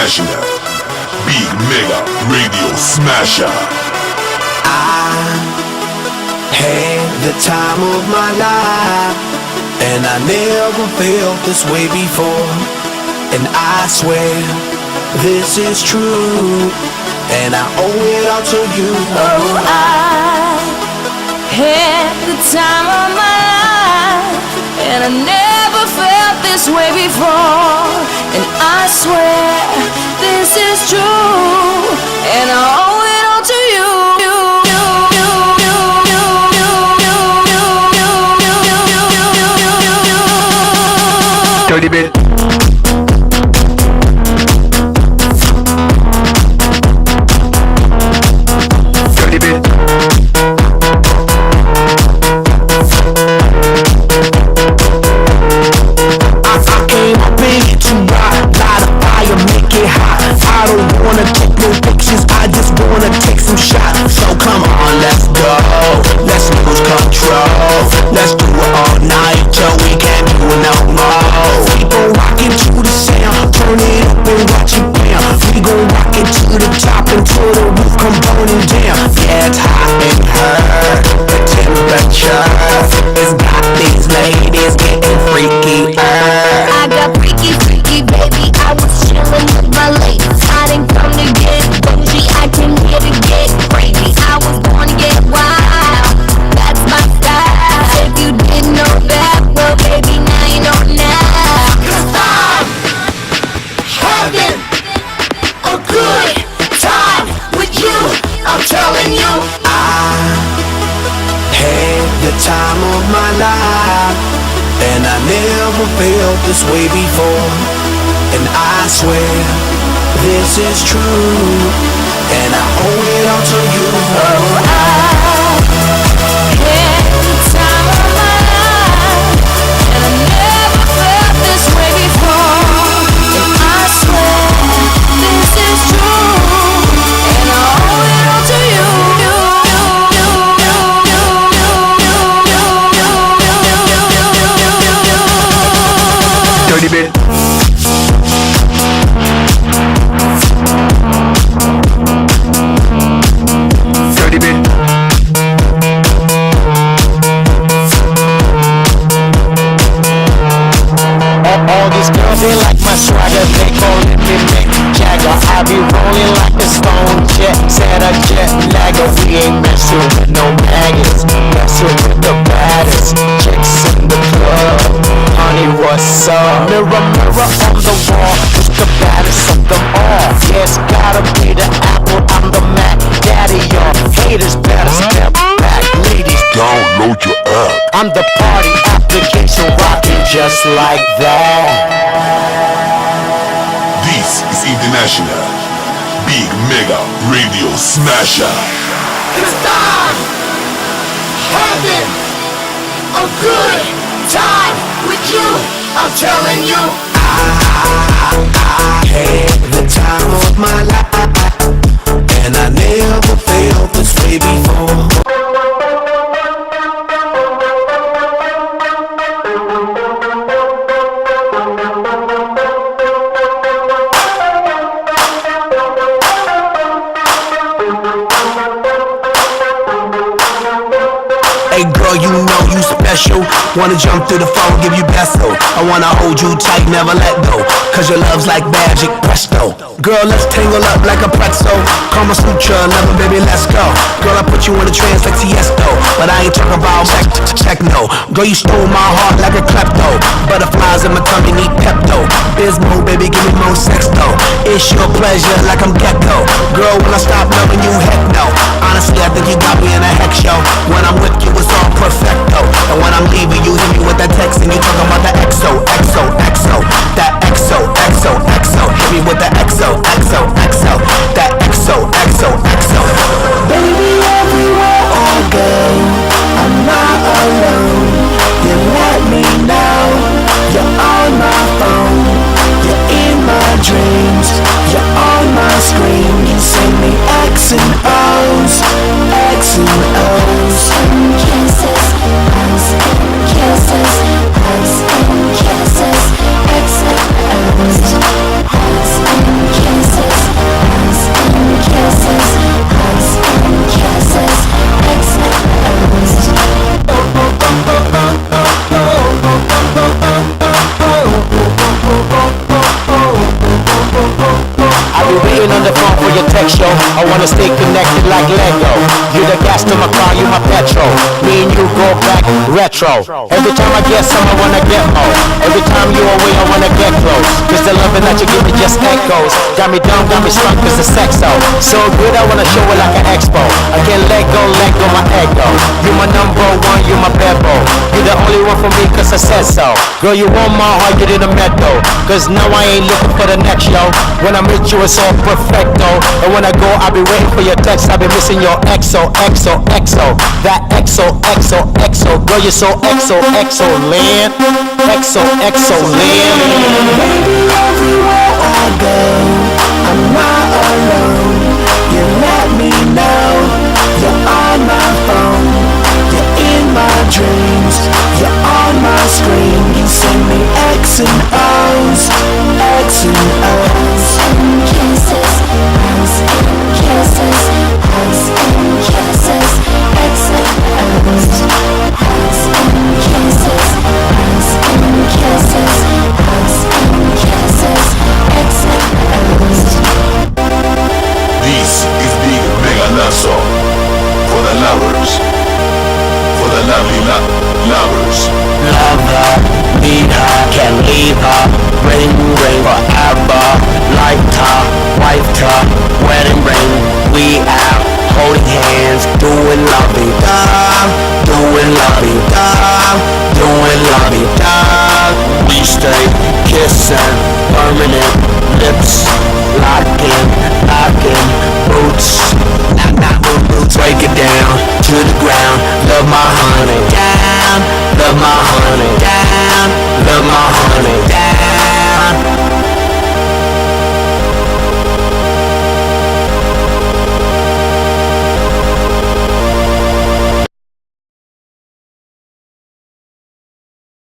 International Big Mega Radio Smasher. I had the time of my life, and I never felt this way before. And I swear this is true, and I owe it all to you. Oh, I had the time of my life, and I never felt this way before. And I swear this is true, and I owe it all to you. Dirty bit. Dirty bit. I came up in it to rock, light a fire, make it hot. I don't wanna take no pictures, I just wanna take some shots. So come on, let's go, let's lose control. Let's do it all night till we can't do it no more. We gon' rock into the sound, turn it up and watch it down. We gon' rock it to the top until the roof come burning down. Yeah, it's hot in here, the temperature has got these ladies getting freaky. I got freaky, freaky, baby. I was chillin' with my ladies. I didn't come to get bougie, I came here to get crazy. I was born to get wild, that's my style. If you didn't know that, well, baby, now you know now. 'Cause I'm having a good time with you, I'm telling you. I had the time of my life, and I never felt this way before. And I swear this is true, and I owe it all to you. Oh, I had the time of my life, and I never felt this way before. And I swear this is true, and I owe it all to you. Dirty bit. Dirty bit. All these girls, they like my swagger, they callin' me Mick Jagger. I be rolling like a stone jet, said a jet lagger. We ain't messin' with no maggots, messin' with the baddest chicks in the club. Honey, what's up? Mirror, mirror on the wall, who's the baddest of them all? Yeah, it's gotta be the Apple, I'm the Mac Daddy, y'all haters better step back. Ladies, Download your app. I'm the party application rocking just like that. This is International Big Mega Radio Smasher. 'Cause I'm having a good time with you, I'm telling you. I had the time of my life, and I never felt this way before. Hey girl, you know you special. Wanna jump through the phone, give you besto. I wanna hold you tight, never let go. 'Cause your love's like magic, presto. Girl, let's tangle up like a pretzel. Kama Sutra, lover, baby, let's go. Girl, I put you in a trance like Tiesto. But I ain't talking about techno. Girl, you stole my heart like a klepto. Butterflies in my tummy need Pepto. Bismo, baby, give me more sex though. It's your pleasure like I'm Gecko. Girl, when I stop loving you, heck no. Honestly, I think you got me in a hex show. When I'm with you, it's all perfecto. And when I'm leaving, you hit me with that text and you talking about the XO, XO, XO. That XO, XO, XO. Hit me with the XO, XO, XO. That XO, XO, XO. Baby, everywhere I go, I'm not alone. You let me know you're on my phone. You're in my dreams. You're on my screen. You send me X and O's, X and O's. Kisses, hugs and kisses, hugs and kisses, X and O's, hugs and kisses. next show. I wanna stay connected like Lego. You're the gas to my car, you my petrol. Me and you go back retro. Every time I get some, I wanna get more. Every time you away, I wanna get close. Cause the loving that you give me just echoes. Got me down, got me strong cause the sex so good, I wanna show it like an expo. I can't let go my ego. You my number one, you my pebble. You the only one for me cause I said so. Girl, you want my heart, you did a meadow. Cause now I ain't looking for the next show. When I meet you, it's all perfecto. And when I go, I'll be waiting for your text. I'll be missing your XO, XO, XO. That XO, XO, XO. Girl, you're so XO, XO, land. XO, XO, land. Baby, everywhere I go, I'm not alone. You let me know you're on my phone. You're in my dreams. You're on my screen. You send me X and O's, X and O's. Kisses, hugs and kisses, hugs and kisses, X and O's. Hugs and kisses, hugs and kisses, hugs and kisses, X and O's. This is Big Mega Naso. For the lovers. For the lovely lovers. Love her, need her, can't leave her. Ring, ring forever. Liked her, wiped her, wedding ring. We out, holding hands, doing lovey-da, doing lovey-da, doing lovey-da. We stay kissing, permanent lips, locked in.